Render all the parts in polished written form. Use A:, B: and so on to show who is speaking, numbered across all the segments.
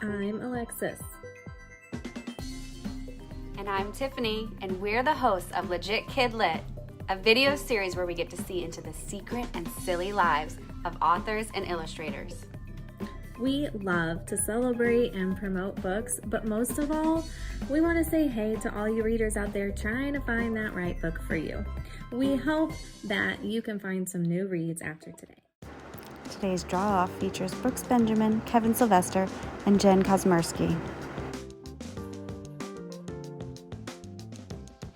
A: I'm Alexis.
B: And I'm Tiffany, and we're the hosts of Legit KidLit, a video series where we get to see into the secret and silly lives of authors and illustrators.
A: We love to celebrate and promote books, but most of all, we want to say hey to all you readers out there trying to find that right book for you. We hope that you can find some new reads after today.
C: Today's draw-off features Brooks Benjamin, Kevin Sylvester, and Jen Kosmersky.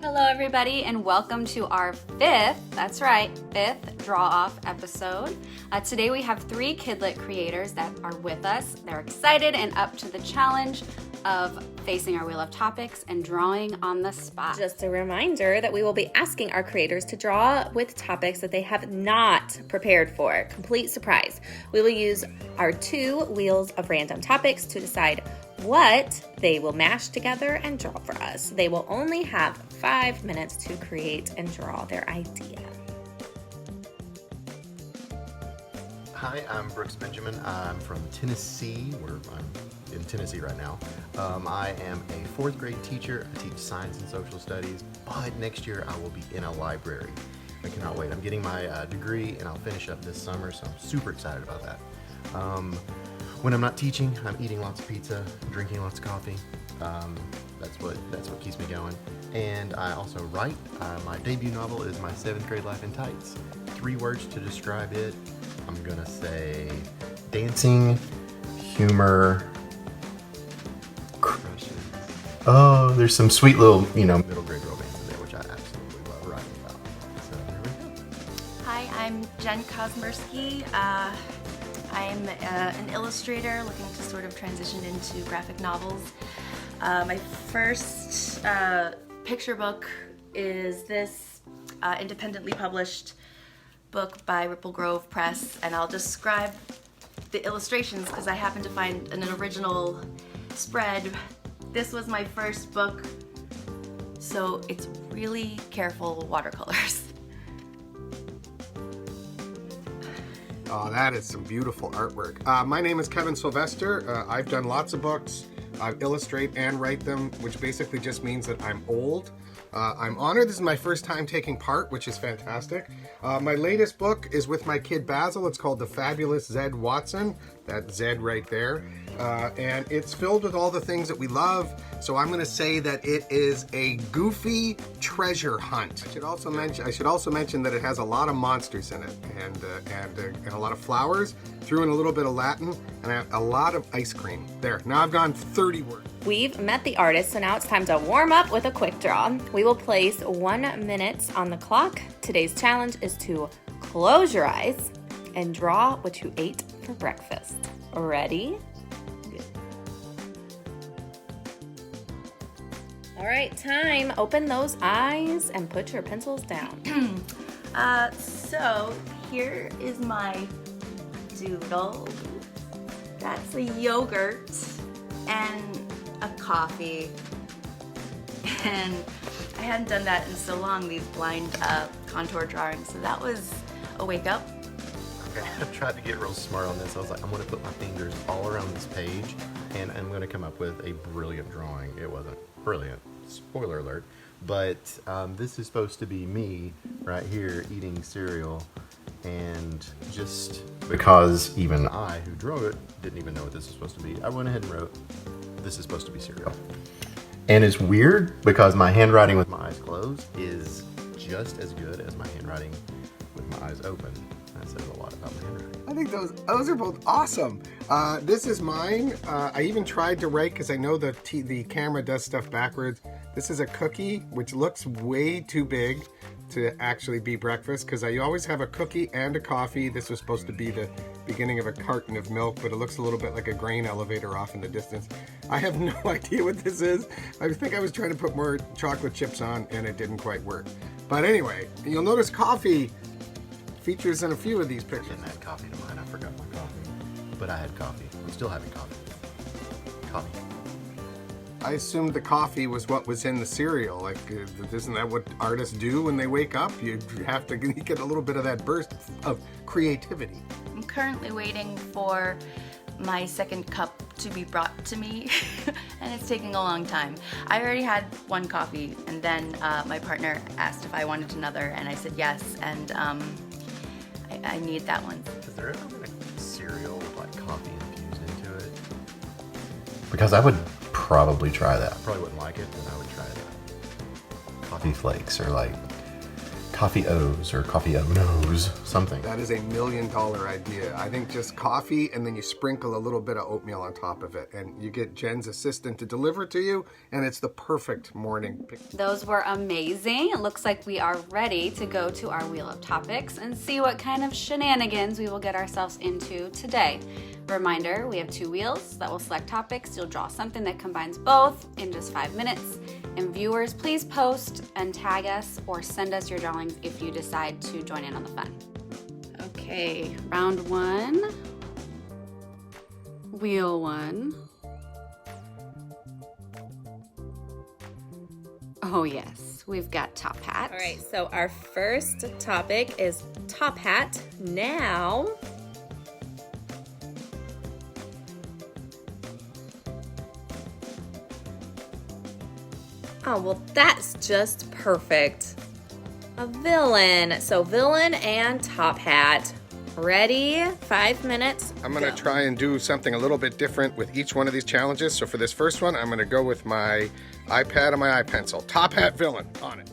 B: Hello, everybody, and welcome to our fifth draw-off episode. Today we have 3 KidLit creators that are with us. They're excited and up to the challenge of facing our wheel of topics and drawing on the spot.
A: Just a reminder that we will be asking our creators to draw with topics that they have not prepared for. Complete surprise. We will use our 2 wheels of random topics to decide what they will mash together and draw for us. They will only have 5 minutes to create and draw their idea.
D: Hi, I'm Brooks Benjamin. I'm from Tennessee, where I'm in Tennessee right now. I am a 4th grade teacher. I teach science and social studies, but next year I will be in a library. I cannot wait. I'm getting my degree and I'll finish up this summer, so I'm super excited about that. When I'm not teaching, I'm eating lots of pizza, drinking lots of coffee. That's what keeps me going. And I also write. My debut novel is my 7th grade life in tights. 3 words to describe it. I'm gonna say dancing, humor, crushes. Oh, there's some sweet little, middle grade romance in there, which I absolutely love writing about. So there we go.
E: Hi, I'm Jen Kosmersky. I'm an illustrator looking to sort of transition into graphic novels. My first picture book is this independently published book by Ripple Grove Press, and I'll describe the illustrations because I happened to find an original spread. This was my first book, so it's really careful watercolors.
F: Oh, that is some beautiful artwork. My name is Kevin Sylvester. I've done lots of books. I illustrate and write them, which basically just means that I'm old. I'm honored. This is my first time taking part, which is fantastic. My latest book is with my kid Basil. It's called The Fabulous Zed Watson. That Zed right there. And it's filled with all the things that we love. So I'm going to say that it is a goofy treasure hunt. I should also mention that it has a lot of monsters in it, and a lot of flowers. Threw in a little bit of Latin and a lot of ice cream. There. Now I've gone 30 words.
A: We've met the artist, so now it's time to warm up with a quick draw. We will place 1 minute on the clock. Today's challenge is to close your eyes and draw what you ate for breakfast. Ready? Good. All right, time. Open those eyes and put your pencils down.
E: So here is my doodle. That's a yogurt and a coffee. And I hadn't done that in so long, these blind contour drawings. So that was a wake up.
D: Okay, I tried to get real smart on this. I was like, I'm going to put my fingers all around this page, and I'm going to come up with a brilliant drawing. It wasn't brilliant, spoiler alert, but this is supposed to be me right here eating cereal, and just because even I, who drew it, didn't even know what this was supposed to be, I went ahead and wrote, this is supposed to be cereal. And it's weird because my handwriting with my eyes closed is just as good as my handwriting with my eyes open. That says a lot about my handwriting.
F: I think those are both awesome. This is mine. I even tried to write because I know the camera does stuff backwards. This is a cookie, which looks way too big to actually be breakfast because I always have a cookie and a coffee. This was supposed to be the beginning of a carton of milk, but it looks a little bit like a grain elevator off in the distance. I have no idea what this is. I think I was trying to put more chocolate chips on and it didn't quite work. But anyway, you'll notice coffee features in a few of these pictures.
D: I didn't add coffee to mine. I forgot my coffee. But I had coffee. I'm still having coffee. Coffee.
F: I assumed the coffee was what was in the cereal. Like, isn't that what artists do when they wake up? You have to get a little bit of that burst of creativity.
E: I'm currently waiting for my second cup to be brought to me, and it's taking a long time. I already had one coffee, and then my partner asked if I wanted another, and I said yes, and I need that one.
D: Is there ever been a cereal with like coffee infused into it? Because I would probably try that. I probably wouldn't like it, but I would try that. Coffee flakes or like coffee O's or coffee O-No's, something.
F: That is $1 million idea. I think just coffee and then you sprinkle a little bit of oatmeal on top of it and you get Jen's assistant to deliver it to you and it's the perfect morning pick.
B: Those were amazing. It looks like we are ready to go to our Wheel of Topics and see what kind of shenanigans we will get ourselves into today. Reminder, we have 2 wheels that will select topics. You'll draw something that combines both in just 5 minutes. And viewers, please post and tag us or send us your drawings if you decide to join in on the fun. Okay, round 1, wheel 1. Oh yes, we've got top hat.
A: All right, so our first topic is top hat. Now, oh, well, that's just perfect. A villain. So villain and top hat. Ready? 5 minutes.
F: I'm going to try and do something a little bit different with each one of these challenges. So for this first one, I'm going to go with my iPad and my iPencil. Top hat villain on it.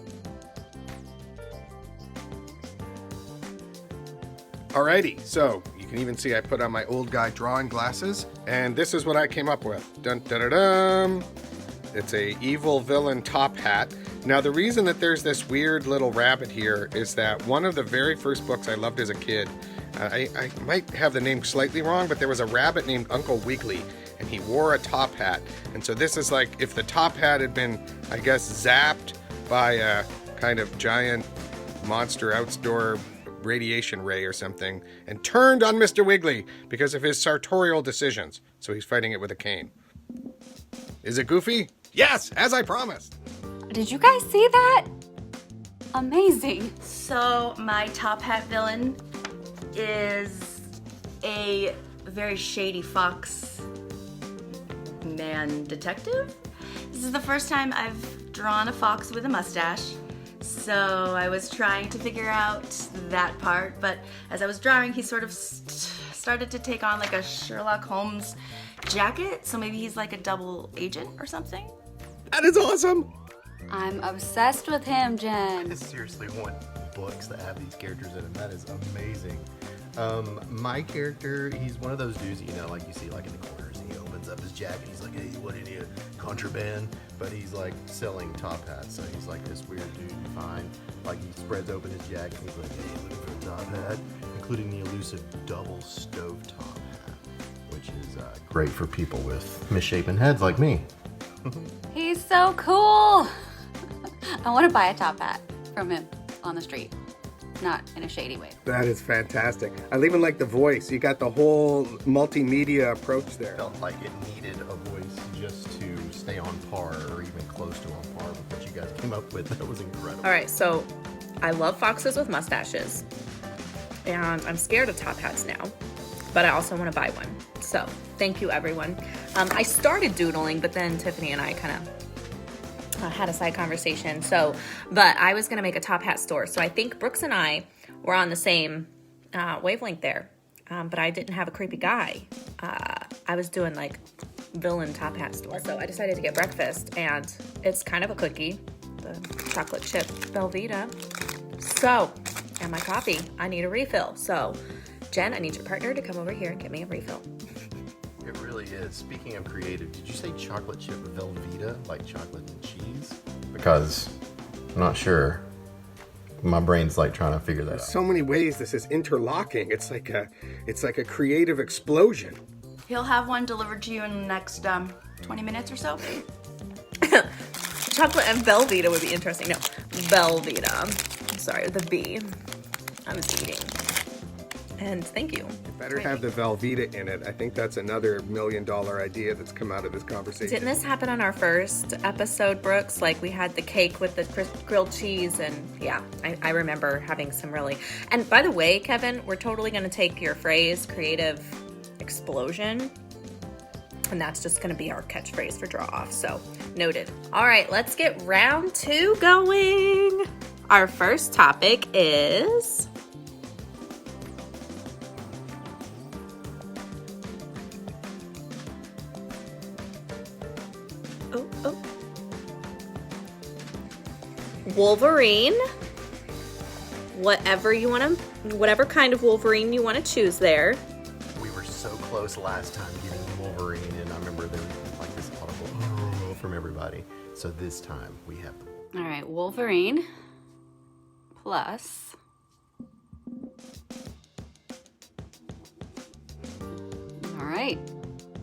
F: Alrighty, so you can even see I put on my old guy drawing glasses, and this is what I came up with. Dun dun dun dun. It's a evil villain top hat. Now the reason that there's this weird little rabbit here is that one of the very first books I loved as a kid, I might have the name slightly wrong, but there was a rabbit named Uncle Wiggily, and he wore a top hat. And so this is like if the top hat had been, I guess, zapped by a kind of giant monster outdoor radiation ray or something, and turned on Mr. Wiggily because of his sartorial decisions. So he's fighting it with a cane. Is it goofy? Yes, as I promised.
B: Did you guys see that? Amazing.
E: So my top hat villain is a very shady fox man detective. This is the first time I've drawn a fox with a mustache. So I was trying to figure out that part, but as I was drawing, he sort of started to take on like a Sherlock Holmes jacket. So maybe he's like a double agent or something.
F: That is awesome.
B: I'm obsessed with him, Jen.
D: I seriously want books that have these characters in them. That is amazing. My character, he's one of those dudes, you know, like you see like in the corners, and he opens up his jacket, he's like, hey, what are you, contraband? But he's like selling top hats, so he's like this weird dude you find. Like he spreads open his jacket, and he's like, hey, looking for a top hat, including the elusive double stove top hat, which is great for people with misshapen heads like me.
B: He's so cool. I want to buy a top hat from him on the street, not in a shady way.
F: That is fantastic. I even like the voice. You got the whole multimedia approach there.
D: Felt like it needed a voice just to stay on par or even close to on par with what you guys came up with. That was incredible.
A: All right, so I love foxes with mustaches, and I'm scared of top hats now, but I also want to buy one. So thank you, everyone. I started doodling, but then Tiffany and I kind of had a side conversation. But I was going to make a top hat store. So I think Brooks and I were on the same wavelength there, but I didn't have a creepy guy. I was doing like villain top hat store. So I decided to get breakfast, and it's kind of a cookie, the chocolate chip Velveeta. So, and my coffee, I need a refill. So Jen, I need your partner to come over here and get me a refill.
D: It really is. Speaking of creative, did you say chocolate chip Velveeta, like chocolate and cheese? Because I'm not sure. My brain's like trying to figure that out.
F: So many ways this is interlocking. It's like a creative explosion.
E: He'll have one delivered to you in the next 20 minutes or so.
A: Chocolate and Velveeta would be interesting. No, Velveeta. I'm sorry, the B. I was eating. And thank you.
F: You better have the Velveeta in it. I think that's another $1 million idea that's come out of this conversation.
A: Didn't this happen on our first episode, Brooks? Like we had the cake with the grilled cheese, and yeah, I remember having some really... And by the way, Kevin, we're totally going to take your phrase, creative explosion, and that's just going to be our catchphrase for draw off. So noted. All right, let's get round 2 going. Our first topic is Wolverine. Whatever kind of Wolverine you want to choose there.
D: We were so close last time getting Wolverine, and I remember there was like this audible "oh" from everybody. So this time we have the
B: All right, Wolverine plus all right,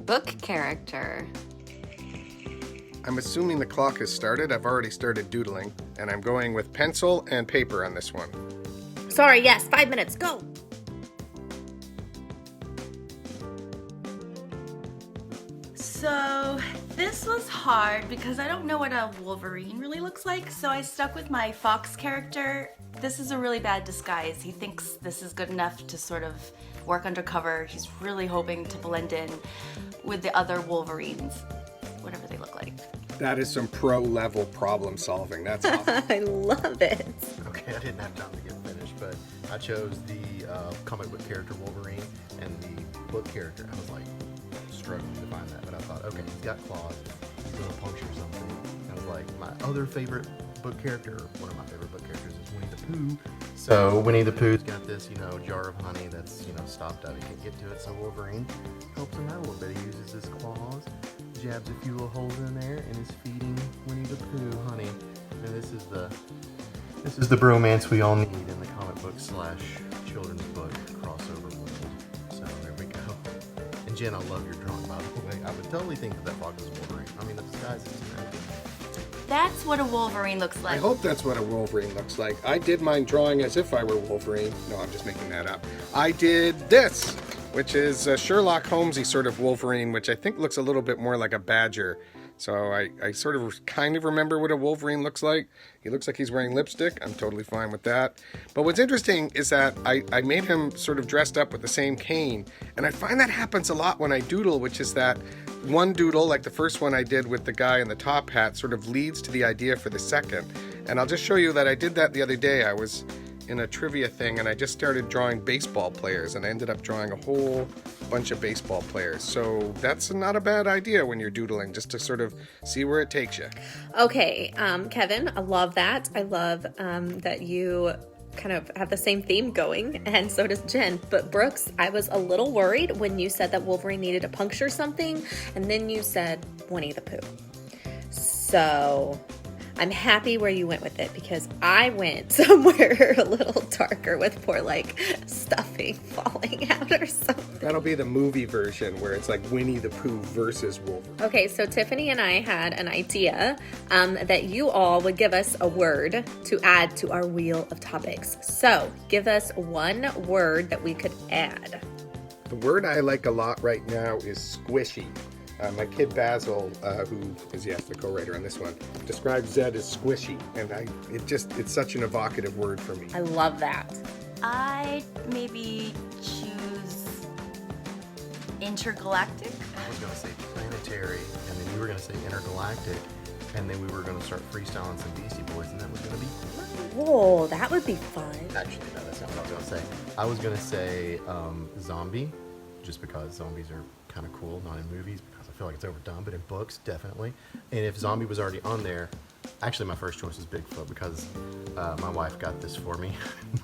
B: book character.
F: I'm assuming the clock has started. I've already started doodling, and I'm going with pencil and paper on this one.
A: Sorry, yes, 5 minutes, go.
E: So this was hard because I don't know what a Wolverine really looks like, so I stuck with my Fox character. This is a really bad disguise. He thinks this is good enough to sort of work undercover. He's really hoping to blend in with the other Wolverines, whatever they look like.
F: That is some pro-level problem solving. That's awesome.
A: I love it.
D: Okay, I didn't have time to get finished, but I chose the comic book character Wolverine and the book character. I was like struggling to find that, but I thought, okay, he's got claws, he's gonna puncture something. I was like, my other favorite book character, one of my favorite book characters is Winnie the Pooh. So Winnie the Pooh's got this, jar of honey that's, stopped up. He can't get to it, so Wolverine helps him out a little bit. He uses his claws, jabs a few little holes in there, and is feeding Winnie the Pooh honey. And this is the bromance we all need in the comic book / children's book crossover world. So there we go. And Jen, I love your drawing, by the way. I would totally think that fox is Wolverine. I mean, the disguise is amazing.
E: That's what a Wolverine looks like.
F: I hope that's what a Wolverine looks like. I did mine drawing as if I were Wolverine. No, I'm just making that up. I did this, which is a Sherlock Holmesy sort of Wolverine, which I think looks a little bit more like a badger. So I sort of kind of remember what a Wolverine looks like. He looks like he's wearing lipstick. I'm totally fine with that. But what's interesting is that I made him sort of dressed up with the same cane. And I find that happens a lot when I doodle, which is that one doodle, like the first one I did with the guy in the top hat, sort of leads to the idea for the second. And I'll just show you that I did that the other day. I was in a trivia thing and I just started drawing baseball players, and I ended up drawing a whole bunch of baseball players. So that's not a bad idea when you're doodling, just to sort of see where it takes you.
A: Okay, Kevin, I love that. I love that you kind of have the same theme going, and so does Jen. But Brooks, I was a little worried when you said that Wolverine needed to puncture something, and then you said Winnie the Pooh. So I'm happy where you went with it, because I went somewhere a little darker with poor stuffing falling out or something.
F: That'll be the movie version where it's like Winnie the Pooh versus Wolverine.
A: Okay, so Tiffany and I had an idea that you all would give us a word to add to our wheel of topics. So give us one word that we could add.
F: The word I like a lot right now is squishy. My kid Basil, who is the co-writer on this one, describes Zed as squishy, and it's such an evocative word for me.
A: I love that.
E: I maybe choose intergalactic.
D: I was going to say planetary, and then you were going to say intergalactic, and then we were going to start freestyling some Beastie Boys, and that was going to be
A: Oh, that would be fun.
D: Actually, no, that's not what I was going to say. I was going to say zombie, just because zombies are kind of cool, not in movies because I feel like it's overdone, but in books, definitely. And if zombie was already on there, actually my first choice is Bigfoot, because my wife got this for me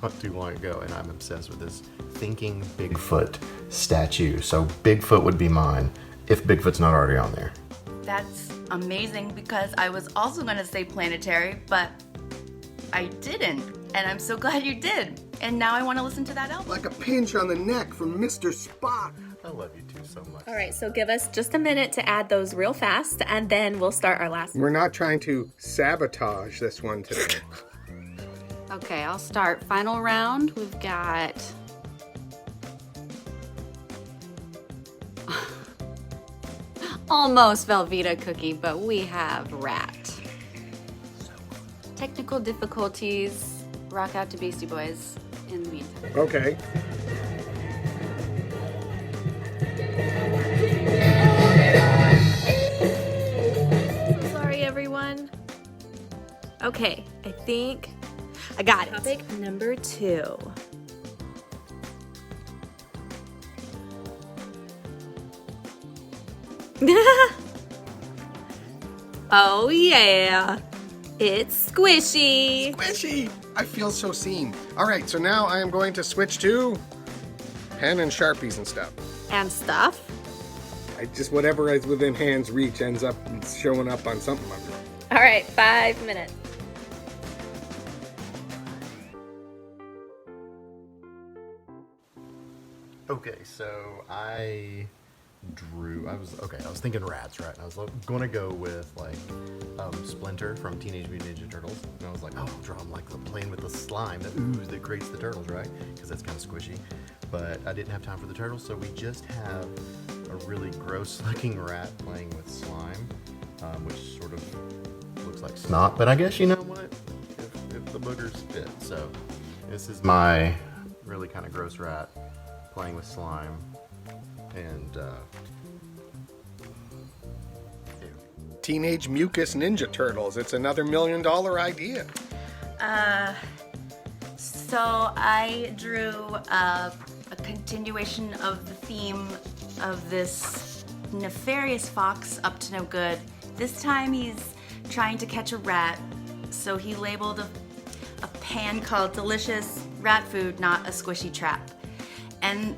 D: not too long ago, and I'm obsessed with this thinking Bigfoot statue. So Bigfoot would be mine if Bigfoot's not already on there.
E: That's amazing, because I was also going to say planetary, but I didn't. And I'm so glad you did. And now I want to listen to that album.
F: Like a pinch on the neck from Mr. Spock.
D: I love you too so much.
A: All right, so give us just a minute to add those real fast, and then we'll start our last one.
F: We're not trying to sabotage this one today.
B: Okay, I'll start. Final round. We've got almost Velveeta cookie, but we have rat. Technical difficulties. Rock out to Beastie Boys in the meantime.
F: Okay.
A: Okay, I think I got it. Topic number 2. Oh yeah, it's squishy.
F: Squishy! I feel so seen. All right, so now I am going to switch to pen and Sharpies and stuff.
A: And stuff.
F: I just, whatever is within hand's reach ends up showing up on something.
A: All right, 5 minutes.
D: Okay, so I was thinking rats, right? And I was going to go with like Splinter from Teenage Mutant Ninja Turtles. And I was like, oh, I'll draw him like playing with the slime, the ooze that creates the turtles, right? Because that's kind of squishy. But I didn't have time for the turtles, so we just have a really gross looking rat playing with slime, which sort of looks like snot. But I guess you know what? If the boogers fit. So this is my really kind of gross rat playing with slime. And
F: Teenage Mucus Ninja Turtles. It's another $1 million idea.
E: So I drew a continuation of the theme of this nefarious fox up to no good. This time he's trying to catch a rat, so he labeled a pan called Delicious Rat Food, Not a Squishy Trap. And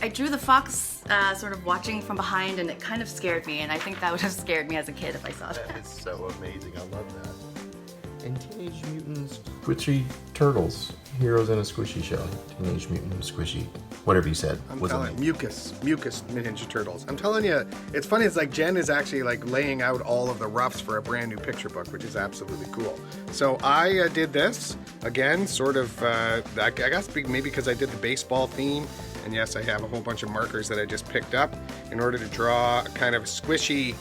E: I drew the fox sort of watching from behind, and it kind of scared me, and I think that would have scared me as a kid if I saw that.
D: that is so amazing. I love that. And Teenage Mutants Squishy Turtles. Heroes in a Squishy Show. Teenage Mutant Squishy. Whatever you said.
F: I'm
D: was
F: telling
D: amazing.
F: Mucus Ninja Turtles. I'm telling you, it's funny. It's like Jen is actually like laying out all of the roughs for a brand new picture book, which is absolutely cool. So I did this again, sort of. I guess maybe because I did the baseball theme, and yes, I have a whole bunch of markers that I just picked up in order to draw a kind of squishy.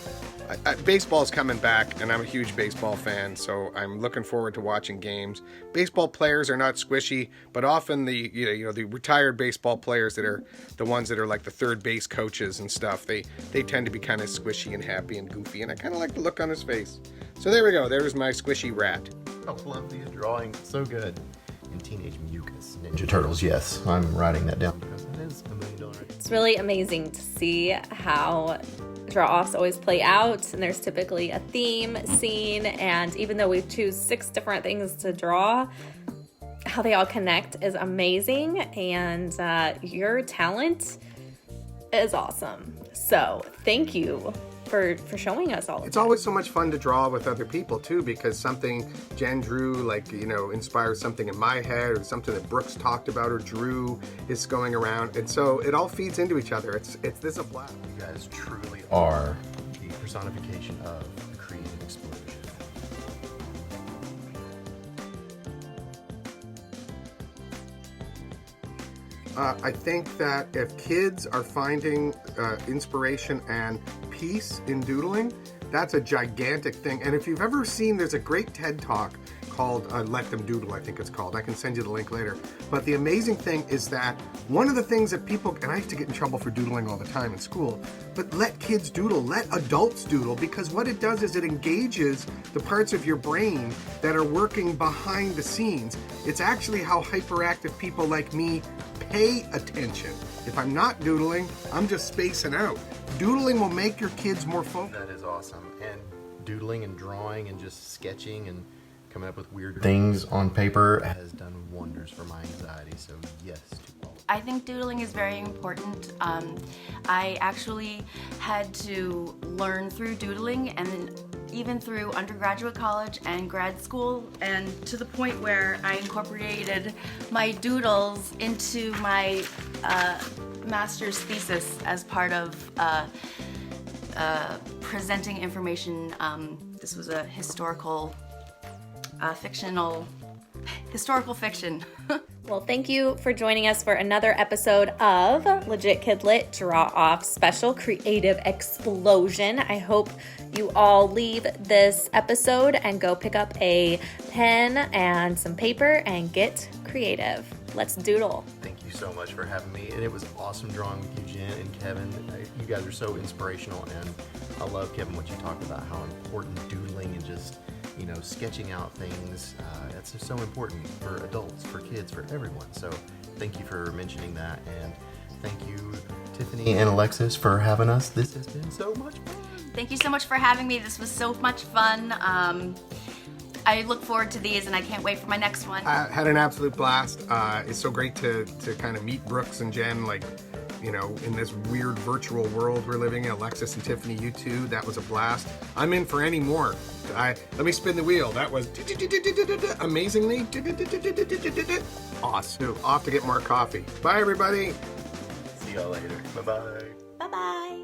F: Baseball's coming back, and I'm a huge baseball fan, so I'm looking forward to watching games. Baseball players are not squishy, but often the the retired baseball players that are the ones that are like the third base coaches and stuff, they tend to be kind of squishy and happy and goofy, and I kind of like the look on his face. So there we go. There's my squishy rat.
D: I love these drawings. So good. And Teenage Mucus Ninja Turtles. Yes, I'm writing that down because it is $1 million.
A: It's really amazing to see how draw-offs always play out, and there's typically a theme, scene, and even though we choose 6 different things to draw, how they all connect is amazing, and your talent is awesome. So thank you for showing us all of
F: It's
A: that.
F: always so much fun to draw with other people too, because something Jen drew, like, inspires something in my head, or something that Brooks talked about or drew is going around, and so it all feeds into each other. This is a blast.
D: You guys truly are the personification of the creative explosion.
F: I think that if kids are finding inspiration and peace in doodling, that's a gigantic thing. And if you've ever seen, there's a great TED Talk called Let Them Doodle, I think it's called. I can send you the link later. But the amazing thing is that one of the things that people, and I used to get in trouble for doodling all the time in school, but let kids doodle, let adults doodle, because what it does is it engages the parts of your brain that are working behind the scenes. It's actually how hyperactive people like me pay attention. If I'm not doodling, I'm just spacing out. Doodling will make your kids more focused.
D: That is awesome. And doodling and drawing and just sketching and coming up with weird things on paper has done wonders for my anxiety. So yes to all.
E: I think doodling is very important. I actually had to learn through doodling, and even through undergraduate college and grad school, and to the point where I incorporated my doodles into my master's thesis as part of presenting information. This was a historical fiction.
A: Well, thank you for joining us for another episode of Legit KidLit Draw Off Special Creative Explosion. I hope you all leave this episode and go pick up a pen and some paper and get creative. Let's doodle.
D: Thank you so much for having me. And it was awesome drawing with you, Jen and Kevin. You guys are so inspirational, and I love, Kevin, what you talked about, how important doodling and just sketching out things. That's so important for adults, for kids, for everyone. So thank you for mentioning that, and thank you, Tiffany and Alexis, for having us. This has been so much fun.
E: Thank you so much for having me. This was so much fun. I look forward to these, and I can't wait for my next one.
F: I had an absolute blast. It's so great to kind of meet Brooks and Jen, in this weird virtual world we're living in. Alexis and Tiffany, you too. That was a blast. I'm in for any more. Let me spin the wheel. That was amazingly awesome. Off to get more coffee. Bye, everybody.
D: See y'all later. Bye-bye.
E: Bye-bye.